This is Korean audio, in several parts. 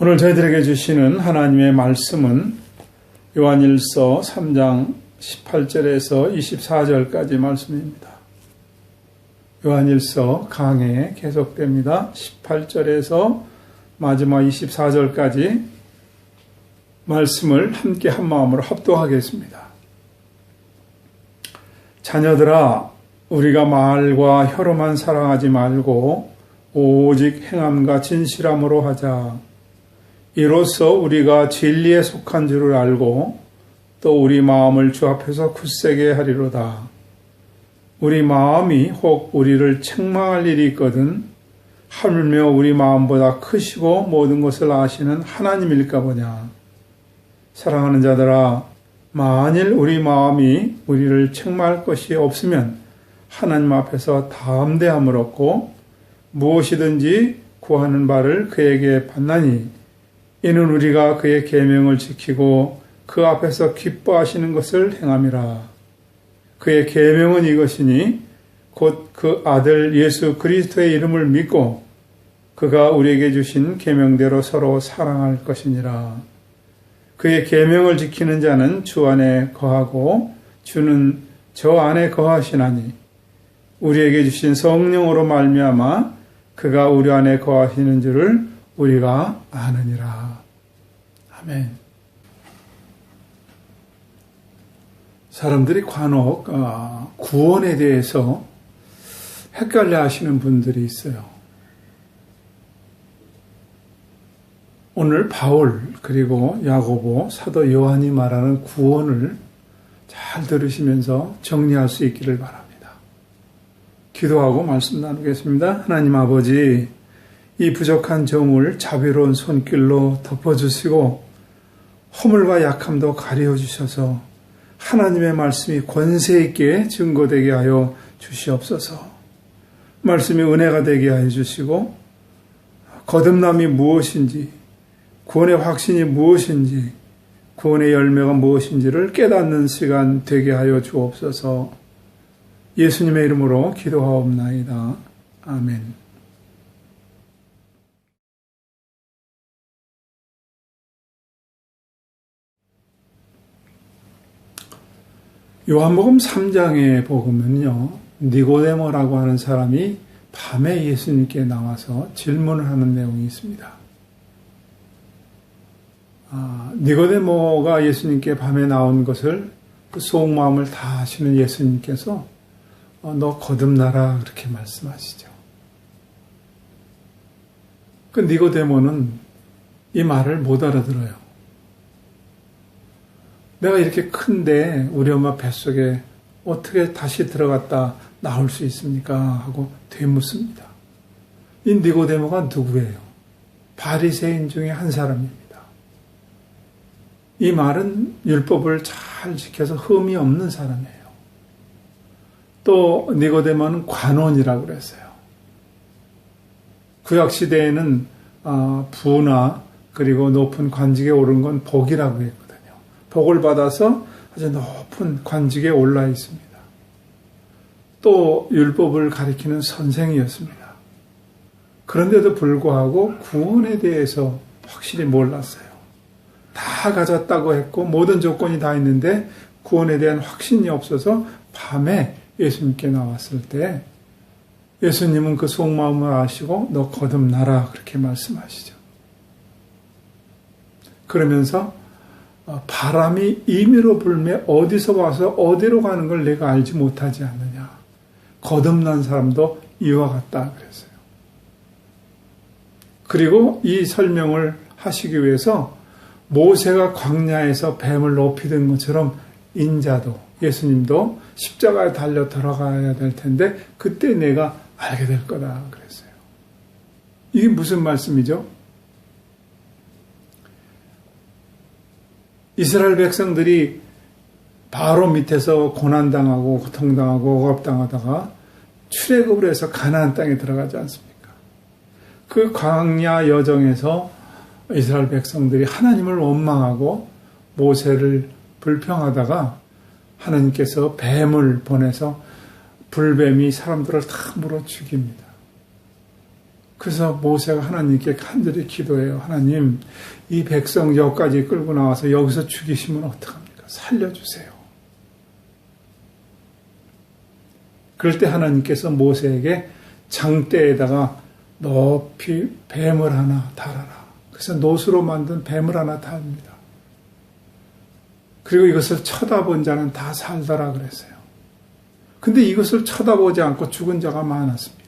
오늘 저희들에게 주시는 하나님의 말씀은 요한일서 3장 18절에서 24절까지 말씀입니다. 요한일서 강해 계속됩니다. 18절에서 마지막 24절까지 말씀을 함께 한 마음으로 합독하겠습니다. 자녀들아, 우리가 말과 혀로만 사랑하지 말고 오직 행함과 진실함으로 하자. 이로써 우리가 진리에 속한 줄을 알고 또 우리 마음을 주 앞에서 굳세게 하리로다. 우리 마음이 혹 우리를 책망할 일이 있거든 하물며 우리 마음보다 크시고 모든 것을 아시는 하나님일까 보냐. 사랑하는 자들아, 만일 우리 마음이 우리를 책망할 것이 없으면 하나님 앞에서 담대함을 얻고 무엇이든지 구하는 바를 그에게 받나니 이는 우리가 그의 계명을 지키고 그 앞에서 기뻐하시는 것을 행함이라. 그의 계명은 이것이니 곧 그 아들 예수 그리스도의 이름을 믿고 그가 우리에게 주신 계명대로 서로 사랑할 것이니라. 그의 계명을 지키는 자는 주 안에 거하고 주는 저 안에 거하시나니 우리에게 주신 성령으로 말미암아 그가 우리 안에 거하시는 줄을 우리가 아느니라. 아멘. 사람들이 간혹 구원에 대해서 헷갈려 하시는 분들이 있어요. 오늘 바울 그리고 야고보 사도 요한이 말하는 구원을 잘 들으시면서 정리할 수 있기를 바랍니다. 기도하고 말씀 나누겠습니다. 하나님 아버지, 이 부족한 점을 자비로운 손길로 덮어주시고 허물과 약함도 가려주셔서 하나님의 말씀이 권세 있게 증거되게 하여 주시옵소서. 말씀이 은혜가 되게 하여 주시고 거듭남이 무엇인지, 구원의 확신이 무엇인지, 구원의 열매가 무엇인지를 깨닫는 시간 되게 하여 주옵소서. 예수님의 이름으로 기도하옵나이다. 아멘. 요한복음 3장에 보면요, 니고데모라고 하는 사람이 밤에 예수님께 나와서 질문을 하는 내용이 있습니다. 니고데모가 예수님께 밤에 나온 것을 그 속마음을 다 아시는 예수님께서 너 거듭나라 그렇게 말씀하시죠. 그 니고데모는 이 말을 못 알아들어요. 내가 이렇게 큰데 우리 엄마 뱃속에 어떻게 다시 들어갔다 나올 수 있습니까? 하고 되묻습니다. 이 니고데모가 누구예요? 바리새인 중에 한 사람입니다. 이 말은 율법을 잘 지켜서 흠이 없는 사람이에요. 또 니고데모는 관원이라고 그랬어요. 구약시대에는 부나 그리고 높은 관직에 오른 건 복이라고 했거든요. 복을 받아서 아주 높은 관직에 올라 있습니다. 또 율법을 가리키는 선생이었습니다. 그런데도 불구하고 구원에 대해서 확실히 몰랐어요. 다 가졌다고 했고 모든 조건이 다 있는데 구원에 대한 확신이 없어서 밤에 예수님께 나왔을 때 예수님은 그 속마음을 아시고 너 거듭나라 그렇게 말씀하시죠. 그러면서 바람이 임의로 불매 어디서 와서 어디로 가는 걸 내가 알지 못하지 않느냐. 거듭난 사람도 이와 같다 그랬어요. 그리고 이 설명을 하시기 위해서 모세가 광야에서 뱀을 높이던 것처럼 인자도 예수님도 십자가에 달려 들어가야 될 텐데 그때 내가 알게 될 거다 그랬어요. 이게 무슨 말씀이죠? 이스라엘 백성들이 바로 밑에서 고난당하고 고통당하고 억압당하다가 출애굽을 해서 가나안 땅에 들어가지 않습니까? 그 광야 여정에서 이스라엘 백성들이 하나님을 원망하고 모세를 불평하다가 하나님께서 뱀을 보내서 불뱀이 사람들을 다 물어 죽입니다. 그래서 모세가 하나님께 간절히 기도해요. 하나님, 이 백성 여기까지 끌고 나와서 여기서 죽이시면 어떡합니까? 살려주세요. 그럴 때 하나님께서 모세에게 장대에다가 높이 뱀을 하나 달아라. 그래서 노수로 만든 뱀을 하나 달입니다. 그리고 이것을 쳐다본 자는 다 살더라 그랬어요. 근데 이것을 쳐다보지 않고 죽은 자가 많았습니다.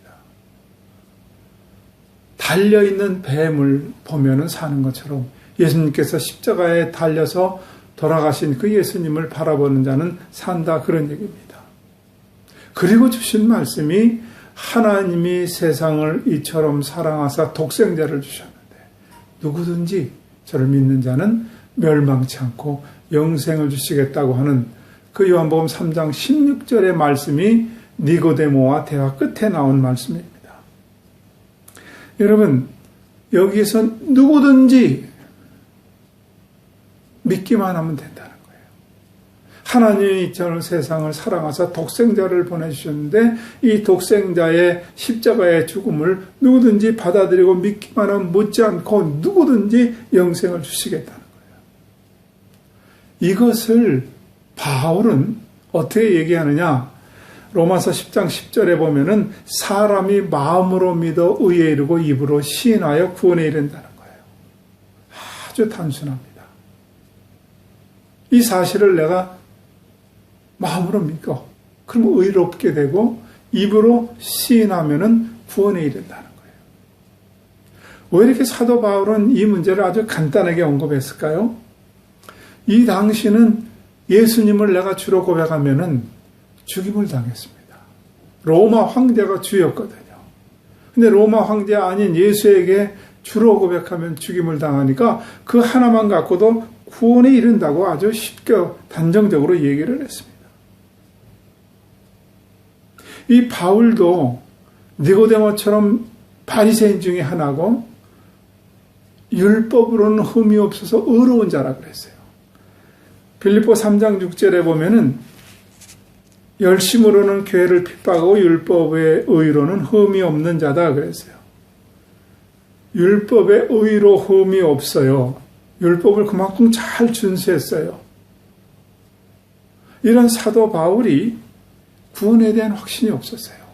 달려있는 뱀을 보면은 사는 것처럼 예수님께서 십자가에 달려서 돌아가신 그 예수님을 바라보는 자는 산다, 그런 얘기입니다. 그리고 주신 말씀이 하나님이 세상을 이처럼 사랑하사 독생자를 주셨는데 누구든지 저를 믿는 자는 멸망치 않고 영생을 주시겠다고 하는 그 요한복음 3장 16절의 말씀이 니고데모와 대화 끝에 나온 말씀입니다. 여러분, 여기에서 누구든지 믿기만 하면 된다는 거예요. 하나님이 이처럼 세상을 사랑하사 독생자를 보내주셨는데 이 독생자의 십자가의 죽음을 누구든지 받아들이고 믿기만 하면 묻지 않고 누구든지 영생을 주시겠다는 거예요. 이것을 바울은 어떻게 얘기하느냐? 로마서 10장 10절에 보면은 사람이 마음으로 믿어 의에 이르고 입으로 시인하여 구원에 이른다는 거예요. 아주 단순합니다. 이 사실을 내가 마음으로 믿고 그러면 의롭게 되고 입으로 시인하면은 구원에 이른다는 거예요. 왜 이렇게 사도 바울은 이 문제를 아주 간단하게 언급했을까요? 이 당시는 예수님을 내가 주로 고백하면은 죽임을 당했습니다. 로마 황제가 주였거든요. 근데 로마 황제 아닌 예수에게 주로 고백하면 죽임을 당하니까 그 하나만 갖고도 구원에 이른다고 아주 쉽게 단정적으로 얘기를 했습니다. 이 바울도 니고데모처럼 바리새인 중에 하나고 율법으로는 흠이 없어서 의로운 자라 그랬어요. 빌립보 3장 6절에 보면은 열심으로는 교회를 핍박하고 율법의 의로는 흠이 없는 자다 그랬어요. 율법의 의로 흠이 없어요. 율법을 그만큼 잘 준수했어요. 이런 사도 바울이 구원에 대한 확신이 없었어요.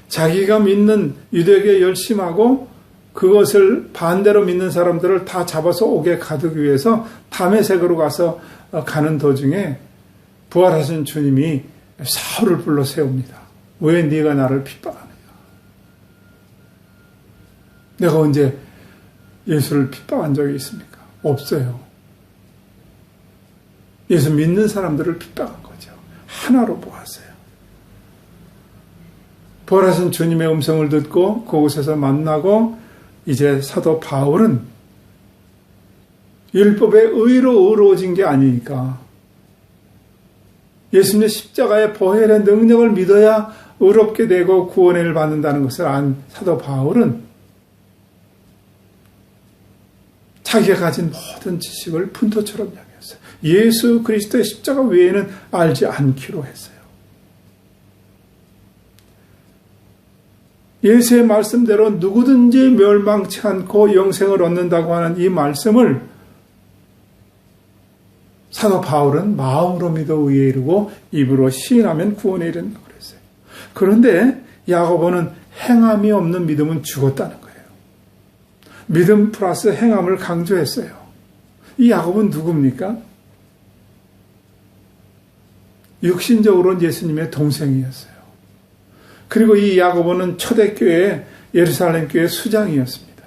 자기가 믿는 유대교에 열심하고 그것을 반대로 믿는 사람들을 다 잡아서 옥에 가두기 위해서 다메섹으로 가서 가는 도중에 부활하신 주님이 사울을 불러 세웁니다. 왜 네가 나를 핍박하느냐? 내가 언제 예수를 핍박한 적이 있습니까? 없어요. 예수 믿는 사람들을 핍박한 거죠. 하나로 보았어요. 부활하신 주님의 음성을 듣고 그곳에서 만나고 이제 사도 바울은 율법의 의로 의로워진 게 아니니까 예수님의 십자가의 보혈의 능력을 믿어야 의롭게 되고 구원을 받는다는 것을 안 사도 바울은 자기가 가진 모든 지식을 분토처럼 이야기했어요. 예수 그리스도의 십자가 외에는 알지 않기로 했어요. 예수의 말씀대로 누구든지 멸망치 않고 영생을 얻는다고 하는 이 말씀을 사도 바울은 마음으로 믿어 의에 이르고 입으로 시인하면 구원에 이른다고 그랬어요. 그런데 야고보는 행함이 없는 믿음은 죽었다는 거예요. 믿음 플러스 행함을 강조했어요. 이 야고보는 누굽니까? 육신적으로는 예수님의 동생이었어요. 그리고 이 야고보는 초대교회 예루살렘 교회 수장이었습니다.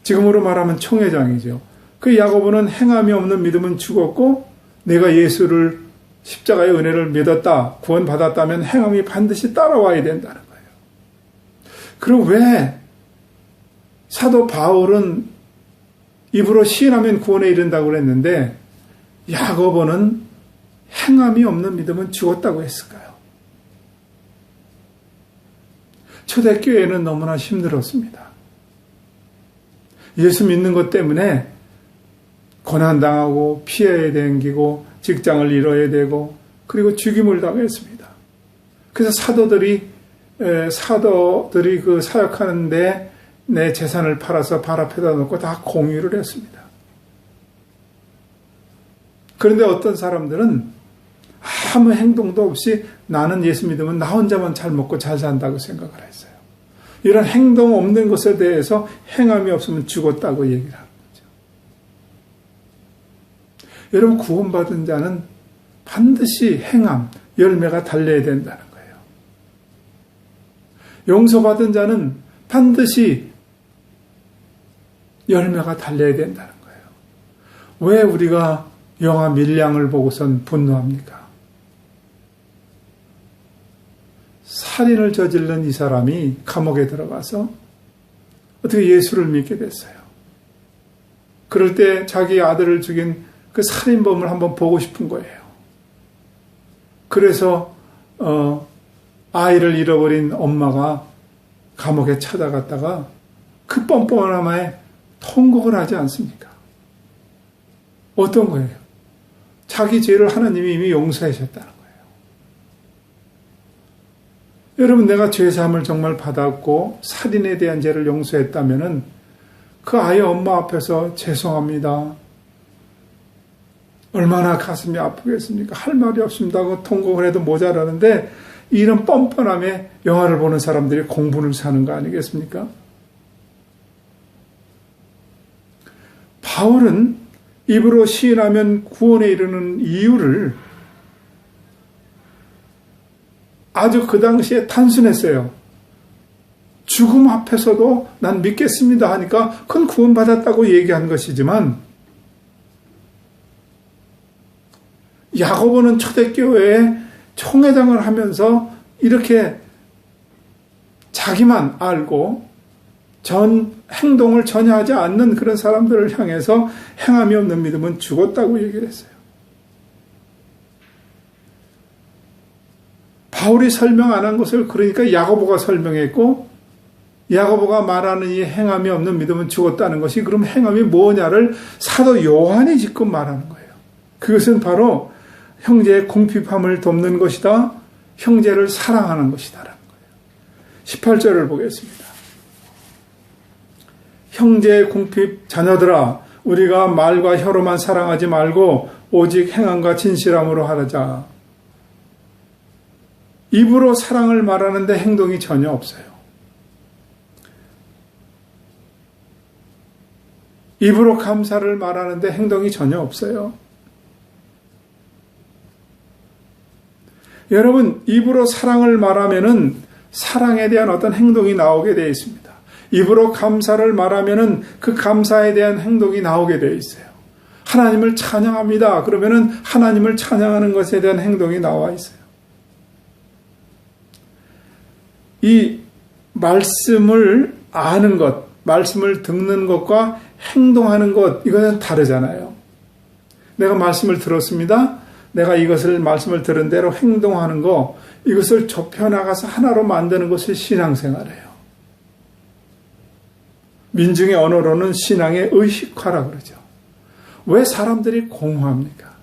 지금으로 말하면 총회장이죠. 그 야고보는 행함이 없는 믿음은 죽었고 내가 예수를 십자가의 은혜를 믿었다, 구원받았다면 행함이 반드시 따라와야 된다는 거예요. 그럼 왜 사도 바울은 입으로 시인하면 구원에 이른다고 그랬는데 야고보는 행함이 없는 믿음은 죽었다고 했을까요? 초대교회는 너무나 힘들었습니다. 예수 믿는 것 때문에 고난당하고 피해야 되고 직장을 잃어야 되고 그리고 죽임을 당했습니다. 그래서 사도들이 그 사역하는데 내 재산을 팔아서 발 앞에다 놓고 다 공유를 했습니다. 그런데 어떤 사람들은 아무 행동도 없이 나는 예수 믿으면 나 혼자만 잘 먹고 잘 산다고 생각을 했어요. 이런 행동 없는 것에 대해서 행함이 없으면 죽었다고 얘기를 하는 거죠. 여러분, 구원받은 자는 반드시 행함, 열매가 달려야 된다는 거예요. 용서받은 자는 반드시 열매가 달려야 된다는 거예요. 왜 우리가 영화 밀량을 보고선 분노합니까? 살인을 저지른 이 사람이 감옥에 들어가서 어떻게 예수를 믿게 됐어요. 그럴 때 자기 아들을 죽인 그 살인범을 한번 보고 싶은 거예요. 그래서 아이를 잃어버린 엄마가 감옥에 찾아갔다가 그 뻔뻔함에 통곡을 하지 않습니까? 어떤 거예요? 자기 죄를 하나님이 이미 용서하셨다는 거예요. 여러분, 내가 죄사함을 정말 받았고 살인에 대한 죄를 용서했다면은 그 아이 엄마 앞에서 죄송합니다. 얼마나 가슴이 아프겠습니까? 할 말이 없습니다 하고 통곡을 해도 모자라는데, 이런 뻔뻔함에 영화를 보는 사람들이 공분을 사는 거 아니겠습니까? 바울은 입으로 시인하면 구원에 이르는 이유를 아주 그 당시에 단순했어요. 죽음 앞에서도 난 믿겠습니다 하니까 그건 구원받았다고 얘기한 것이지만, 야고보는 초대교회에 총회장을 하면서 이렇게 자기만 알고 전 행동을 전혀 하지 않는 그런 사람들을 향해서 행함이 없는 믿음은 죽었다고 얘기를 했어요. 바울이 설명 안 한 것을 그러니까 야고보가 설명했고, 야고보가 말하는 이 행함이 없는 믿음은 죽었다는 것이 그럼 행함이 뭐냐를 사도 요한이 지금 말하는 거예요. 그것은 바로 형제의 궁핍함을 돕는 것이다. 형제를 사랑하는 것이다라는 거예요. 18절을 보겠습니다. 형제의 궁핍 자녀들아, 우리가 말과 혀로만 사랑하지 말고 오직 행함과 진실함으로 하자. 입으로 사랑을 말하는데 행동이 전혀 없어요. 입으로 감사를 말하는데 행동이 전혀 없어요. 여러분, 입으로 사랑을 말하면은 사랑에 대한 어떤 행동이 나오게 되어 있습니다. 입으로 감사를 말하면은 그 감사에 대한 행동이 나오게 되어 있어요. 하나님을 찬양합니다. 그러면은 하나님을 찬양하는 것에 대한 행동이 나와 있어요. 이 말씀을 아는 것, 말씀을 듣는 것과 행동하는 것, 이거는 다르잖아요. 내가 말씀을 들었습니다. 내가 말씀을 들은 대로 행동하는 거, 이것을 좁혀나가서 하나로 만드는 것이 신앙생활이에요. 민중의 언어로는 신앙의 의식화라고 그러죠. 왜 사람들이 공허합니까?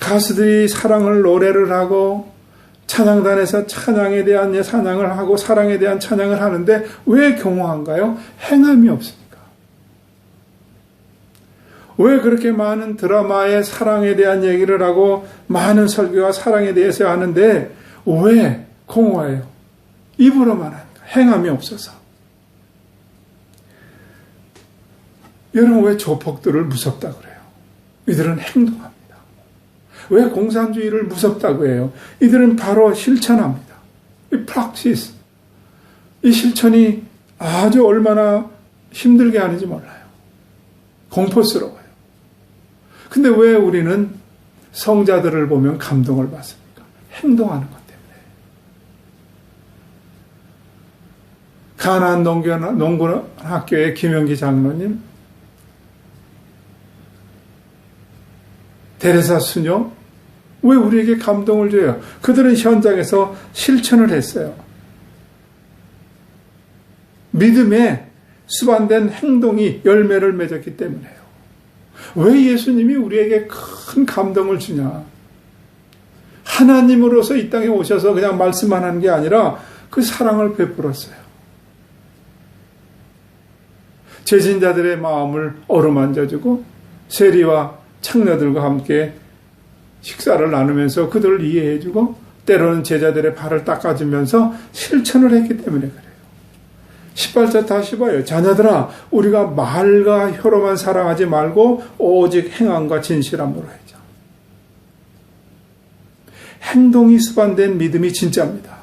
가수들이 사랑을 노래를 하고 찬양단에서 찬양에 대한 찬양을 하고 사랑에 대한 찬양을 하는데 왜 공허한가요? 행함이 없으니까. 왜 그렇게 많은 드라마에 사랑에 대한 얘기를 하고 많은 설교와 사랑에 대해서 하는데 왜 공허해요? 입으로만 하니까. 행함이 없어서. 여러분, 왜 조폭들을 무섭다고 그래요? 이들은 행동합니다. 왜 공산주의를 무섭다고 해요? 이들은 바로 실천합니다. 이 프락시스, 이 실천이 아주 얼마나 힘들게 하는지 몰라요. 공포스러워요. 근데 왜 우리는 성자들을 보면 감동을 받습니까? 행동하는 것 때문에. 가나안 농구학교의 김영기 장로님, 데레사 수녀, 왜 우리에게 감동을 줘요? 그들은 현장에서 실천을 했어요. 믿음에 수반된 행동이 열매를 맺었기 때문에요. 왜 예수님이 우리에게 큰 감동을 주냐? 하나님으로서 이 땅에 오셔서 그냥 말씀만 한 게 아니라 그 사랑을 베풀었어요. 죄진자들의 마음을 어루만져주고 세리와 창녀들과 함께 식사를 나누면서 그들을 이해해주고 때로는 제자들의 발을 닦아주면서 실천을 했기 때문에 그래요. 18절 다시 봐요. 자녀들아, 우리가 말과 혀로만 사랑하지 말고 오직 행함과 진실함으로 하자. 행동이 수반된 믿음이 진짜입니다.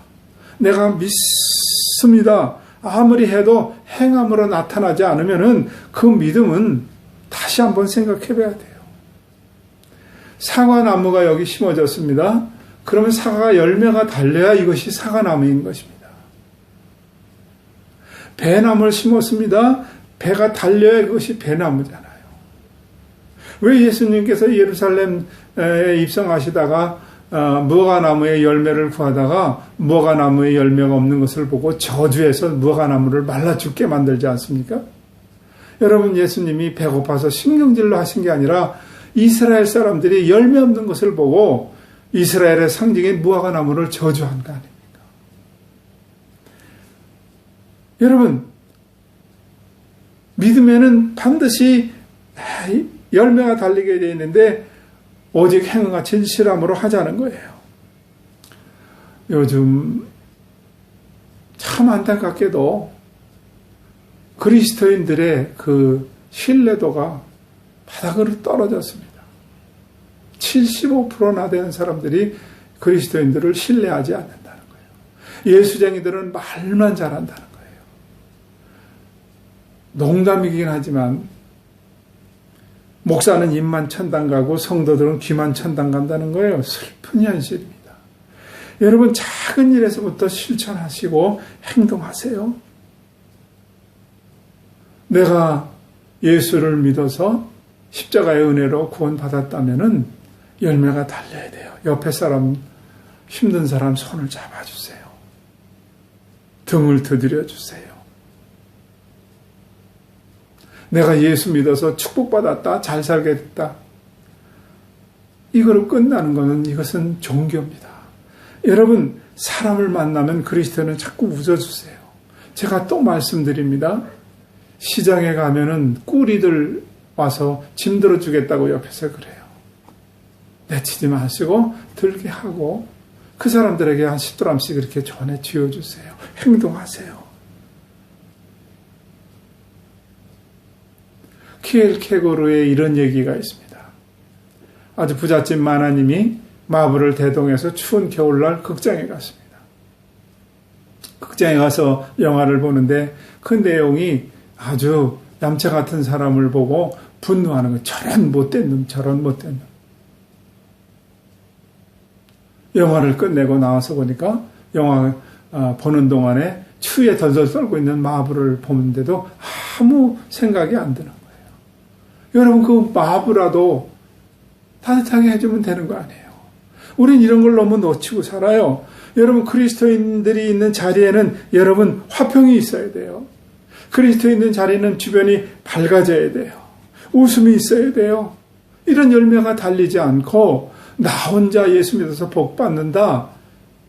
내가 믿습니다. 아무리 해도 행함으로 나타나지 않으면 그 믿음은 다시 한번 생각해 봐야 돼요. 사과나무가 여기 심어졌습니다. 그러면 사과 열매가 달려야 이것이 사과나무인 것입니다. 배나무를 심었습니다. 배가 달려야 그것이 배나무잖아요. 왜 예수님께서 예루살렘에 입성하시다가 무화과나무의 열매를 구하다가 무화과나무의 열매가 없는 것을 보고 저주해서 무화과나무를 말라 죽게 만들지 않습니까? 여러분, 예수님이 배고파서 신경질로 하신 게 아니라 이스라엘 사람들이 열매 없는 것을 보고 이스라엘의 상징인 무화과나무를 저주한 거 아닙니까? 여러분, 믿음에는 반드시 열매가 달리게 되어 있는데 오직 행함과 진실함으로 하자는 거예요. 요즘 참 안타깝게도 그리스도인들의 그 신뢰도가 바닥으로 떨어졌습니다. 75%나 되는 사람들이 그리스도인들을 신뢰하지 않는다는 거예요. 예수쟁이들은 말만 잘한다는 거예요. 농담이긴 하지만 목사는 입만 천당 가고 성도들은 귀만 천당 간다는 거예요. 슬픈 현실입니다. 여러분, 작은 일에서부터 실천하시고 행동하세요. 내가 예수를 믿어서 십자가의 은혜로 구원받았다면 열매가 달려야 돼요. 옆에 사람, 힘든 사람 손을 잡아주세요. 등을 두드려주세요. 내가 예수 믿어서 축복받았다, 잘 살게 됐다. 이거로 끝나는 것은 이것은 종교입니다. 여러분, 사람을 만나면 그리스도는 자꾸 웃어주세요. 제가 또 말씀드립니다. 시장에 가면은 꿀이들 와서 짐 들어주겠다고 옆에서 그래요. 내치지 마시고 들게 하고 그 사람들에게 한 10드람씩 이렇게 전해 쥐어주세요. 행동하세요. 키엘케고르에 이런 얘기가 있습니다. 아주 부잣집 마나님이 마블을 대동해서 추운 겨울날 극장에 갔습니다. 극장에 가서 영화를 보는데 그 내용이 아주 얌체 같은 사람을 보고 분노하는 거예요. 저런 못된 놈, 저런 못된 놈. 영화를 끝내고 나와서 보니까 영화 보는 동안에 추위에 덜덜 떨고 있는 마블을 보는데도 아무 생각이 안 드는 거예요. 여러분, 그 마블라도 따뜻하게 해주면 되는 거 아니에요. 우린 이런 걸 너무 놓치고 살아요. 여러분, 그리스도인들이 있는 자리에는 여러분 화평이 있어야 돼요. 그리스도 있는 자리는 주변이 밝아져야 돼요. 웃음이 있어야 돼요. 이런 열매가 달리지 않고 나 혼자 예수 믿어서 복 받는다.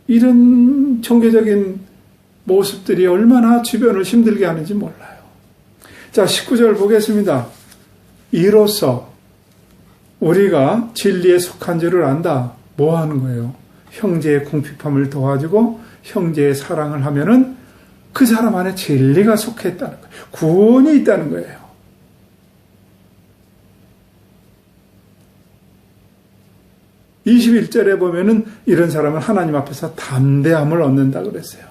이런 종교적인 모습들이 얼마나 주변을 힘들게 하는지 몰라요. 자, 19절 보겠습니다. 이로써 우리가 진리에 속한 줄을 안다. 뭐 하는 거예요? 형제의 궁핍함을 도와주고 형제의 사랑을 하면은 그 사람 안에 진리가 속했다는 거예요. 구원이 있다는 거예요. (21절에) 보면은 이런 사람은 하나님 앞에서 담대함을 얻는다 그랬어요.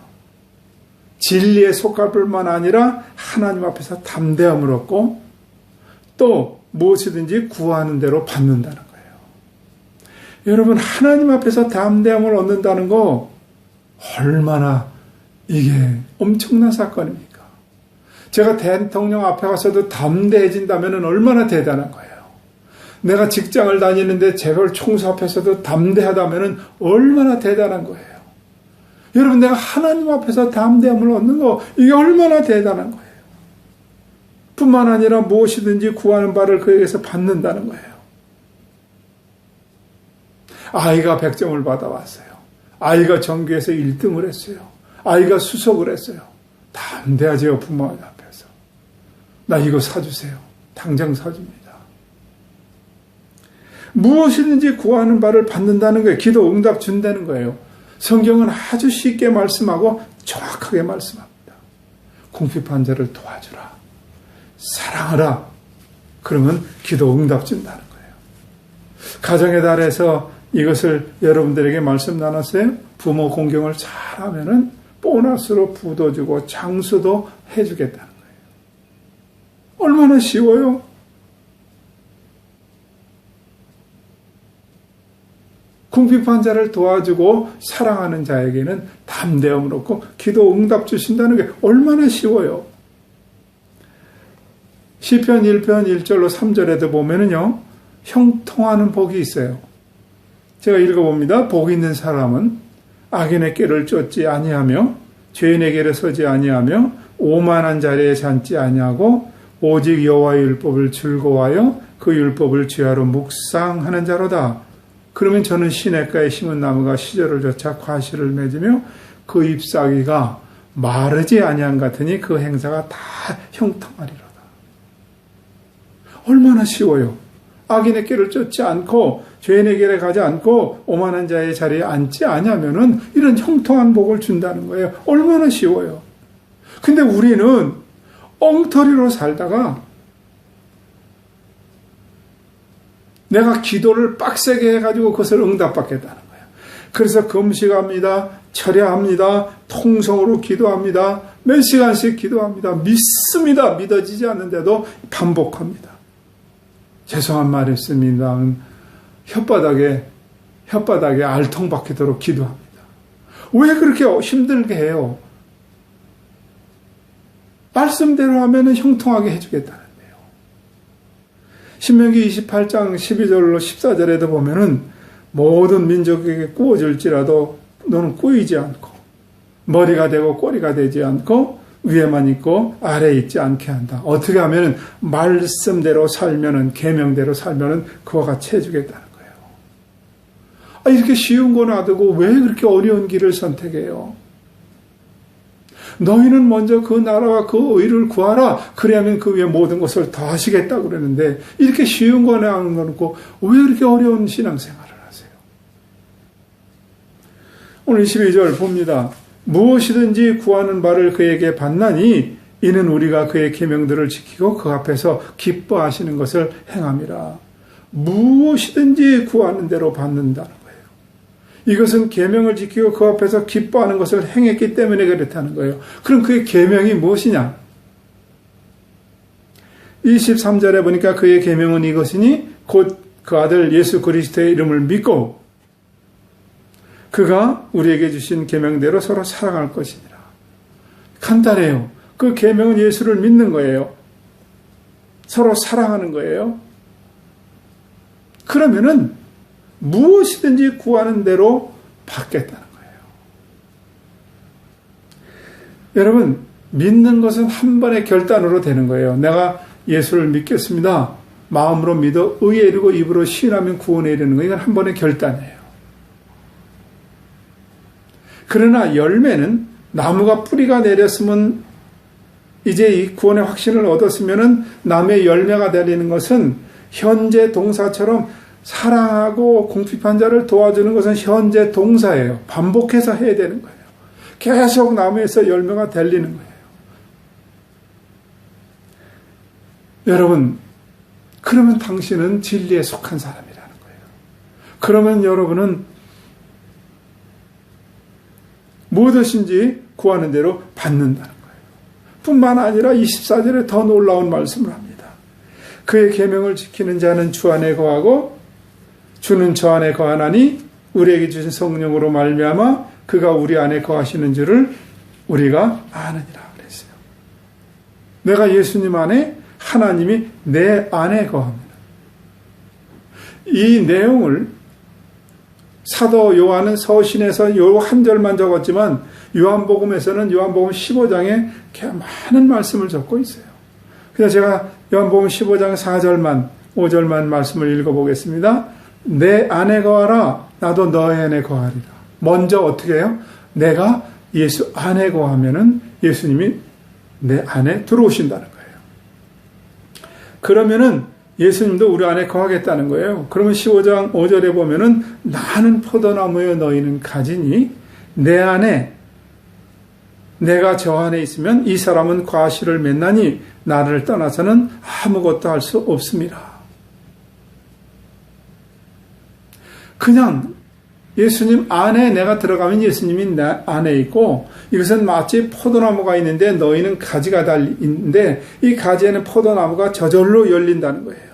진리에 속할 뿐만 아니라 하나님 앞에서 담대함을 얻고 또 무엇이든지 구하는 대로 받는다는 거예요. 여러분, 하나님 앞에서 담대함을 얻는다는 거 얼마나 이게 엄청난 사건입니까? 제가 대통령 앞에 가서도 담대해진다면 얼마나 대단한 거예요. 내가 직장을 다니는데 재벌 총수 앞에서도 담대하다면 얼마나 대단한 거예요. 여러분, 내가 하나님 앞에서 담대함을 얻는 거, 이게 얼마나 대단한 거예요. 뿐만 아니라 무엇이든지 구하는 바를 그에게서 받는다는 거예요. 아이가 100점을 받아왔어요. 아이가 전교에서 1등을 했어요. 아이가 수석을 했어요. 담대하지요, 부모 앞에서. 나 이거 사주세요. 당장 사줍니다. 무엇이든지 구하는 바를 받는다는 거예요. 기도 응답 준다는 거예요. 성경은 아주 쉽게 말씀하고 정확하게 말씀합니다. 궁핍한 자를 도와주라. 사랑하라. 그러면 기도 응답 준다는 거예요. 가정의 달에서 이것을 여러분들에게 말씀 나눴어요. 부모 공경을 잘하면은 보너스로 부도 주고 장수도 해주겠다는 거예요. 얼마나 쉬워요? 궁핍한 자를 도와주고 사랑하는 자에게는 담대함을 얻고 기도 응답 주신다는 게 얼마나 쉬워요. 시편 1편 1절로 3절에도 보면은요, 형통하는 복이 있어요. 제가 읽어봅니다. 복 있는 사람은 악인의 길을 쫓지 아니하며 죄인의 길에 서지 아니하며 오만한 자리에 앉지 아니하고 오직 여호와의 율법을 즐거워하여 그 율법을 주야로 묵상하는 자로다. 그러면 저는 시냇가에 심은 나무가 시절을 쫓아 과실을 맺으며 그 잎사귀가 마르지 아니한 같으니 그 행사가 다 형통하리로다. 얼마나 쉬워요. 악인의 길을 쫓지 않고 죄인의 길에 가지 않고 오만한 자의 자리에 앉지 않으면은 이런 형통한 복을 준다는 거예요. 얼마나 쉬워요. 근데 우리는 엉터리로 살다가 내가 기도를 빡세게 해가지고 그것을 응답받겠다는 거예요. 그래서 금식합니다. 철야합니다. 통성으로 기도합니다. 몇 시간씩 기도합니다. 믿습니다. 믿어지지 않는데도 반복합니다. 죄송한 말이 있습니다. 혓바닥에 알통 박히도록 기도합니다. 왜 그렇게 힘들게 해요? 말씀대로 하면 형통하게 해주겠다는데요. 신명기 28장 12절로 14절에도 보면은 모든 민족에게 꾸어질지라도 너는 꾸이지 않고 머리가 되고 꼬리가 되지 않고 위에만 있고 아래에 있지 않게 한다. 어떻게 하면 말씀대로 살면은 계명대로 살면은 그와 같이 해주겠다는 거예요. 이렇게 쉬운 거 놔두고 왜 그렇게 어려운 길을 선택해요? 너희는 먼저 그 나라와 그 의를 구하라. 그래야만 그 위에 모든 것을 더 하시겠다 그러는데 이렇게 쉬운 거 놔놓고 왜 그렇게 어려운 신앙생활을 하세요? 오늘 12절 봅니다. 무엇이든지 구하는 바를 그에게 받나니 이는 우리가 그의 계명들을 지키고 그 앞에서 기뻐하시는 것을 행함이라. 무엇이든지 구하는 대로 받는다는 거예요. 이것은 계명을 지키고 그 앞에서 기뻐하는 것을 행했기 때문에 그렇다는 거예요. 그럼 그의 계명이 무엇이냐? 23절에 보니까 그의 계명은 이것이니 곧 그 아들 예수 그리스도의 이름을 믿고 그가 우리에게 주신 계명대로 서로 사랑할 것이니라. 간단해요. 그 계명은 예수를 믿는 거예요. 서로 사랑하는 거예요. 그러면은 무엇이든지 구하는 대로 받겠다는 거예요. 여러분, 믿는 것은 한 번의 결단으로 되는 거예요. 내가 예수를 믿겠습니다. 마음으로 믿어 의에 이르고 입으로 시인하면 구원에 이르는 거. 이건 한 번의 결단이에요. 그러나 열매는 나무가 뿌리가 내렸으면 이제 이 구원의 확신을 얻었으면은 남의 열매가 되는 것은 현재 동사처럼 사랑하고 궁핍한 자를 도와주는 것은 현재 동사예요. 반복해서 해야 되는 거예요. 계속 나무에서 열매가 달리는 거예요. 여러분, 그러면 당신은 진리에 속한 사람이라는 거예요. 그러면 여러분은 무엇이든지 구하는 대로 받는다는 거예요. 뿐만 아니라 24절에 더 놀라운 말씀을 합니다. 그의 계명을 지키는 자는 주 안에 거하고 주는 저 안에 거하나니 우리에게 주신 성령으로 말미암아 그가 우리 안에 거하시는 줄을 우리가 아느니라 그랬어요. 내가 예수님 안에, 하나님이 내 안에 거합니다. 이 내용을 사도 요한은 서신에서 요 한 절만 적었지만 요한복음에서는 요한복음 15장에 많은 말씀을 적고 있어요. 그래서 제가 요한복음 15장 4절만 5절만 말씀을 읽어보겠습니다. 내 안에 거하라. 나도 너희 안에 거하리라. 먼저 어떻게 해요? 내가 예수 안에 거하면은 예수님이 내 안에 들어오신다는 거예요. 그러면은 예수님도 우리 안에 거하겠다는 거예요. 그러면 15장 5절에 보면은 나는 포도나무여 너희는 가지니 내 안에 내가 저 안에 있으면 이 사람은 과실을 맺나니 나를 떠나서는 아무것도 할 수 없습니다. 그냥 예수님 안에 내가 들어가면 예수님이 내 안에 있고 이것은 마치 포도나무가 있는데 너희는 가지가 달리는데 이 가지에는 포도나무가 저절로 열린다는 거예요.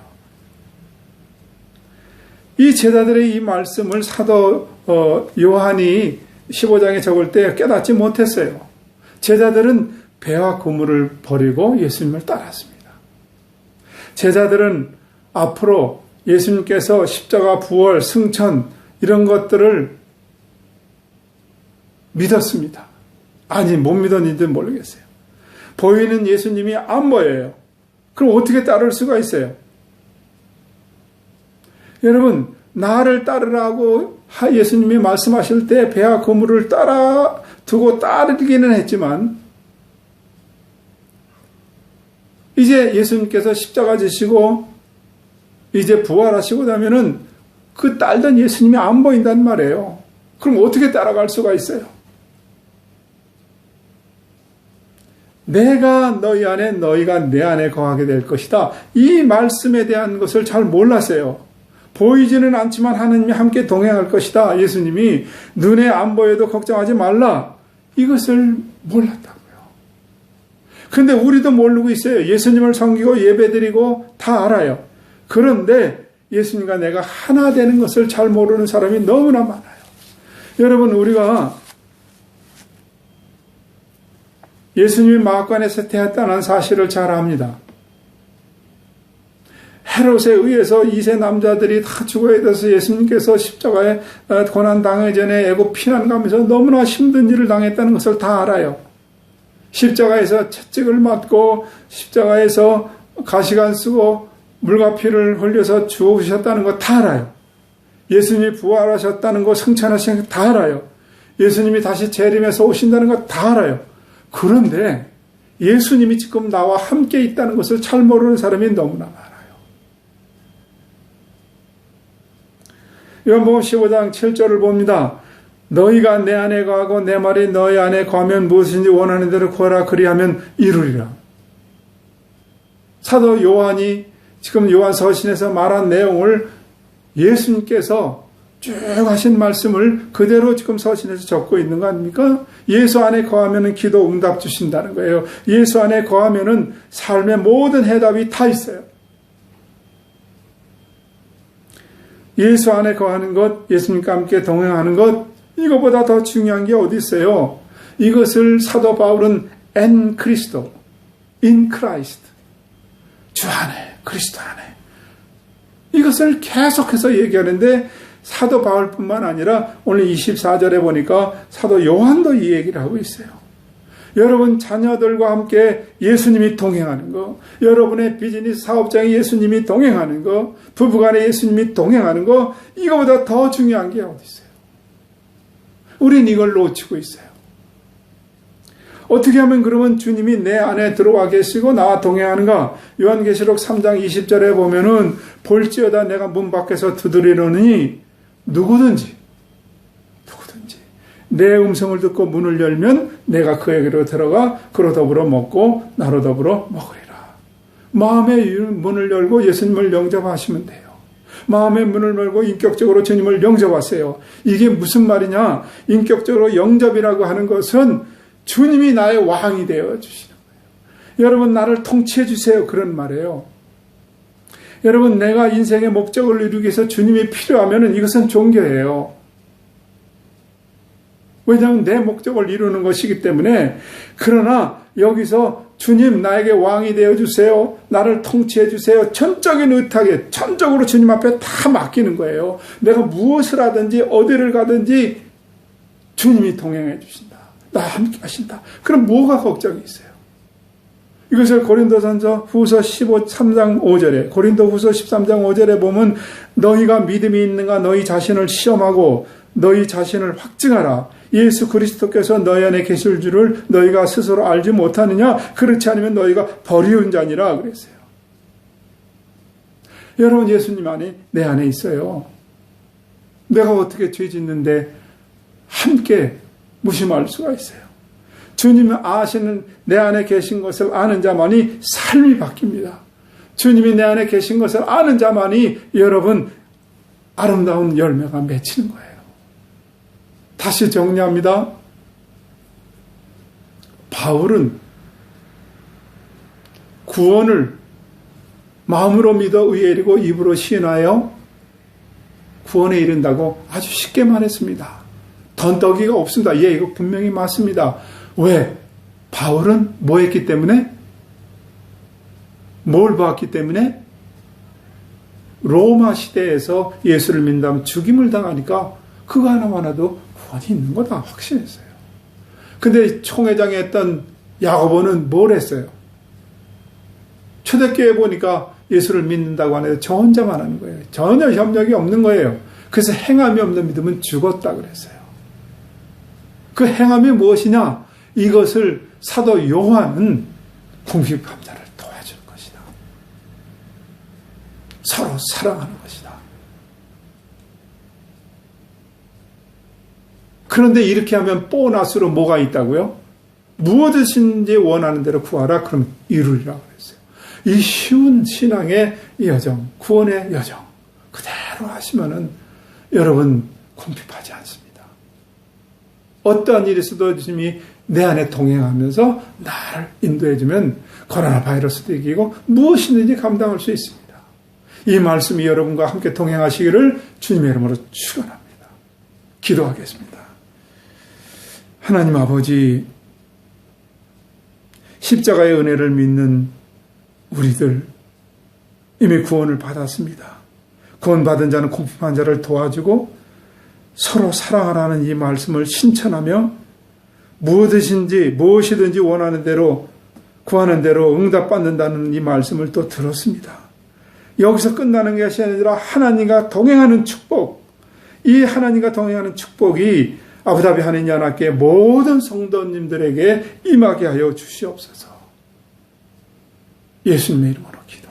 이 제자들의 이 말씀을 사도 요한이 15장에 적을 때 깨닫지 못했어요. 제자들은 배와 그물을 버리고 예수님을 따랐습니다. 제자들은 앞으로 예수님께서 십자가, 부활, 승천 이런 것들을 믿었습니다. 아니 못 믿었는지는 모르겠어요. 보이는 예수님이 안 보여요. 그럼 어떻게 따를 수가 있어요? 여러분 나를 따르라고 예수님이 말씀하실 때 배와 그물을 따라 두고 따르기는 했지만 이제 예수님께서 십자가 지시고 이제 부활하시고 나면은 그 따르던 예수님이 안 보인단 말이에요. 그럼 어떻게 따라갈 수가 있어요? 내가 너희 안에 너희가 내 안에 거하게 될 것이다. 이 말씀에 대한 것을 잘 몰랐어요. 보이지는 않지만 하나님이 함께 동행할 것이다. 예수님이 눈에 안 보여도 걱정하지 말라. 이것을 몰랐다고요. 그런데 우리도 모르고 있어요. 예수님을 섬기고 예배드리고 다 알아요. 그런데 예수님과 내가 하나 되는 것을 잘 모르는 사람이 너무나 많아요. 여러분 우리가 예수님이 마가관에서 태어났다는 사실을 잘 압니다. 헤롯에 의해서 2세 남자들이 다 죽어야 돼서 예수님께서 십자가에 고난당하기 전에 애굽 피난 가면서 너무나 힘든 일을 당했다는 것을 다 알아요. 십자가에서 채찍을 맞고 십자가에서 가시관 쓰고 물과 피를 흘려서 죽으셨다는 거 다 알아요. 예수님이 부활하셨다는 거 승천하신 거 다 알아요. 예수님이 다시 재림해서 오신다는 거 다 알아요. 그런데 예수님이 지금 나와 함께 있다는 것을 잘 모르는 사람이 너무나 많아요. 요한복음 15장 7절을 봅니다. 너희가 내 안에 거하고 내 말이 너희 안에 거하면 무엇인지 원하는 대로 구하라 그리하면 이루리라. 사도 요한이 지금 요한 서신에서 말한 내용을 예수님께서 쭉 하신 말씀을 그대로 지금 서신에서 적고 있는 거 아닙니까? 예수 안에 거하면 기도 응답 주신다는 거예요. 예수 안에 거하면 삶의 모든 해답이 다 있어요. 예수 안에 거하는 것, 예수님과 함께 동행하는 것, 이거보다 더 중요한 게 어디 있어요? 이것을 사도 바울은 en Cristo, in Christ, 주 안에, 그리스도 안에. 이것을 계속해서 얘기하는데 사도 바울뿐만 아니라 오늘 24절에 보니까 사도 요한도 이 얘기를 하고 있어요. 여러분 자녀들과 함께 예수님이 동행하는 거, 여러분의 비즈니스 사업장에 예수님이 동행하는 거, 부부간에 예수님이 동행하는 거, 이거보다 더 중요한 게 어디 있어요? 우린 이걸 놓치고 있어요. 어떻게 하면 그러면 주님이 내 안에 들어와 계시고 나와 동행하는가? 요한계시록 3장 20절에 보면은 볼지어다 내가 문 밖에서 두드리노니 누구든지 내 음성을 듣고 문을 열면 내가 그에게로 들어가 그로 더불어 먹고 나로 더불어 먹으리라. 마음의 문을 열고 예수님을 영접하시면 돼요. 마음의 문을 열고 인격적으로 주님을 영접하세요. 이게 무슨 말이냐? 인격적으로 영접이라고 하는 것은 주님이 나의 왕이 되어 주시는 거예요. 여러분 나를 통치해 주세요. 그런 말이에요. 여러분 내가 인생의 목적을 이루기 위해서 주님이 필요하면 이것은 종교예요. 왜냐하면 내 목적을 이루는 것이기 때문에. 그러나 여기서 주님 나에게 왕이 되어주세요. 나를 통치해 주세요. 전적인 의탁에 전적으로 주님 앞에 다 맡기는 거예요. 내가 무엇을 하든지 어디를 가든지 주님이 동행해 주신다. 나와 함께 하신다. 그럼 뭐가 걱정이 있어요? 이것을 고린도전서 후서 13장 5절에 고린도 후서 13장 5절에 보면 너희가 믿음이 있는가 너희 자신을 시험하고 너희 자신을 확증하라. 예수 그리스도께서 너희 안에 계실 줄을 너희가 스스로 알지 못하느냐? 그렇지 않으면 너희가 버리운 자니라 그랬어요. 여러분, 예수님 안에 내 안에 있어요. 내가 어떻게 죄 짓는데 함께 무심할 수가 있어요. 주님 아시는 내 안에 계신 것을 아는 자만이 삶이 바뀝니다. 주님이 내 안에 계신 것을 아는 자만이 여러분 아름다운 열매가 맺히는 거예요. 다시 정리합니다. 바울은 구원을 마음으로 믿어 의에 이르고 입으로 시인하여 구원에 이른다고 아주 쉽게 말했습니다. 던더기가 없습니다. 예, 이거 분명히 맞습니다. 왜? 바울은 뭐 했기 때문에? 뭘 봤기 때문에? 로마 시대에서 예수를 믿는다면 죽임을 당하니까 그거 하나만도 구원이 있는 거다 확신했어요. 근데 총회장에 했던 야고보는 뭘 했어요? 초대교회 보니까 예수를 믿는다고 하는데 저 혼자만 하는 거예요. 전혀 협력이 없는 거예요. 그래서 행함이 없는 믿음은 죽었다 그랬어요. 그 행함이 무엇이냐? 이것을 사도 요한은 궁핍한 자를 도와주는 것이다. 서로 사랑하는 것이다. 그런데 이렇게 하면 보너스로 뭐가 있다고요? 무엇이든지 원하는 대로 구하라. 그럼 이루리라 그랬어요. 이 쉬운 신앙의 여정, 구원의 여정 그대로 하시면은 여러분 궁핍하지 않습니다. 어떠한 일이 있어도 주님이 내 안에 동행하면서 나를 인도해주면 코로나 바이러스도 이기고 무엇이든지 감당할 수 있습니다. 이 말씀이 여러분과 함께 동행하시기를 주님의 이름으로 축원합니다. 기도하겠습니다. 하나님 아버지, 십자가의 은혜를 믿는 우리들 이미 구원을 받았습니다. 구원받은 자는 궁핍한 자를 도와주고 서로 사랑하라는 이 말씀을 신천하며 무엇이든지 원하는 대로 구하는 대로 응답받는다는 이 말씀을 또 들었습니다. 여기서 끝나는 것이 아니라 하나님과 동행하는 축복, 이 하나님과 동행하는 축복이 아부다비 한인 연합교회 모든 성도님들에게 임하게 하여 주시옵소서. 예수님의 이름으로 기도.